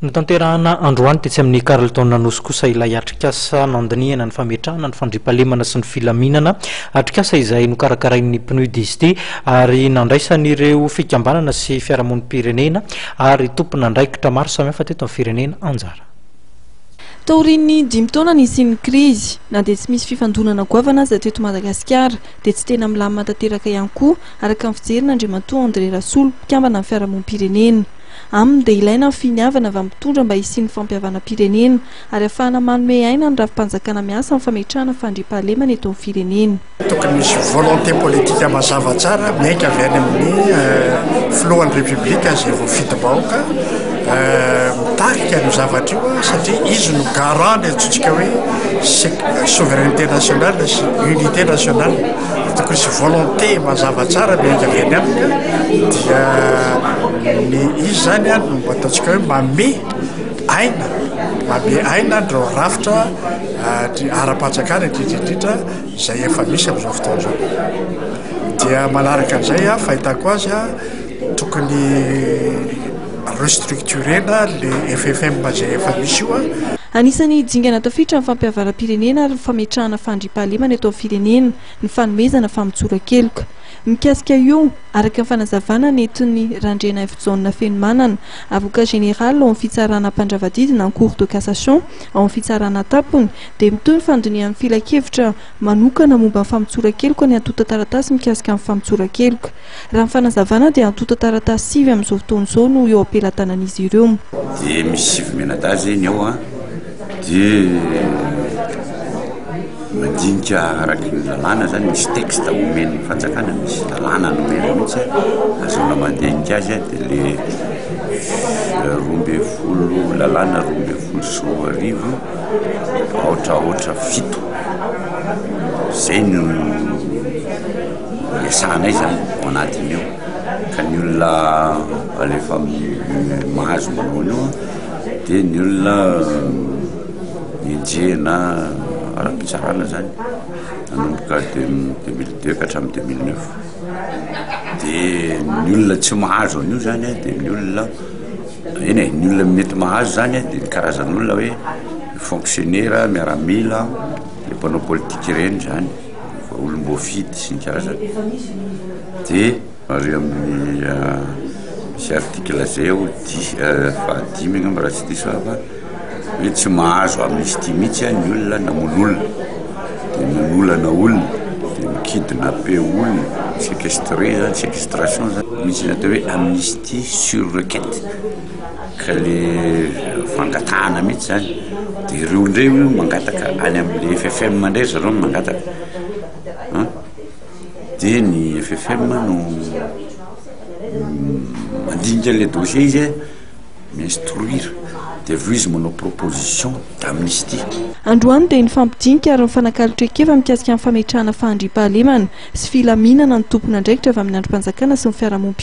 No tanterahana androany tetsy amin'ny Carleton Nanosy kosa ilay atrikasa nandiniana ny fametrahana ny fandriampahalemana sy ny filaminana, atrikasa izay nokarakarain'ny PNUD izy ity ary nandraisan'ireo fikambanana sy fiarahamonim-pirenena ary tompona andraikitra maro samihafa teto amin'ny firenena anjara. Taorian'ny 5 taona nisian'ny krizy na dia tsy misy fifandonana goavana aza teto Madagasikara dia tsy tena milamina tanteraka ihany koa araka ny fijerin'Andriamatoa André Rasoolo mpikambana amin'ny fiarahamonim-pirenena. Aminy dia ilaina ny finiavana avy mitondra mba hisian'ny fampihavana-pirenena ary ahafahana manome aina ny ravi-panjakana miasa amin'ny fametrahana fandriampahalemana eto amin'ny firenena. Tokony misy volonté politika mazava tsara miainga avy any amin'ny filohan'ny republika izay voafidim-bahoaka mitarika ny zavatra io satria izy no garant ny antsointsika hoe souveraineté nationale sy unité nationale. Tokony misy volonté mazava tsara miainga avy any aminy dia ny izy zany a no ataontsika hoe mame aina ndreo rafitra ara-panjakana indrindrindrindra izay efa misy amin'izao fotoana izao. Dia manaraka an'izay a fahitako azy a tokony restructurena le FFM izay efa misy io a. Anisany dingana tafiditra ny fampihavana-pirenena ary fametrahana fandriampahalemana eto amin'ny firenena ny fanomezana fampitsoran-keloka. Mikasika io araka ny fanazavana nentin'ny Randrena F John Fenomanana, avocat général ao amin'ny fitsarana mpandravadidina en cour de cassation ao amin'ny fitsarana tampony dia mitoy ny fandinian'ny filakevitra manokana momba ny fampitsoran-keloka ny antota taratasy mikasika amin'ny fampitsoran-keloka. Raha ny fanazavana dia antota taratasy 5 amin'izao fotoana izao no eo ampelantanan'izy ireo. Dia misy 5 menadazy eny ao dia mandinika araky ny lalàna zany misy texte omen'ny fanjakana, misy lalàna nomena mihitsy azona mandinika azy dia le 12 lalàna 12 sy 7 7 zay no iasanay zany ao anatiny eo ka ny olona alefa mahazo manao io dia ny olona enjehana ara-pitsarana zany nanomboka 2002 ka hatramin'ny 2009 dia ny olona tsy mahazo an'io zany dia ny olona ny olona mety mahazo zany dia ny karazan'olona hoe fonctionnaire miaramila le mpanao politika ireny zany olom-boafidy sy ny karazany. Dia ary amin'ny misy article zay ao 10 ngamba raha tsy diso fa hoe tsy mahazo amnistie mihitsy ny olona namon'olona dia nanolana olona dia mikidnape olona séquestré zany séquestration zany misy natao hoe amnistie sur requête ka le fangatahana mihitsy zany dia ireo indray mangataka any amin'le FFM indray zareo mangataka dia ny FFM no mandinika le dossier izy m'instruire dia avy izy manao proposition d'amnistie. Androany dia ny fampidinika ary ny fanakalotra-keva mikasika amin'ny fametrahana fandriampahalemana sy filaminana ny tompona andraikitra avy amin'ny androm-panjakana sy ny fiarahamonina.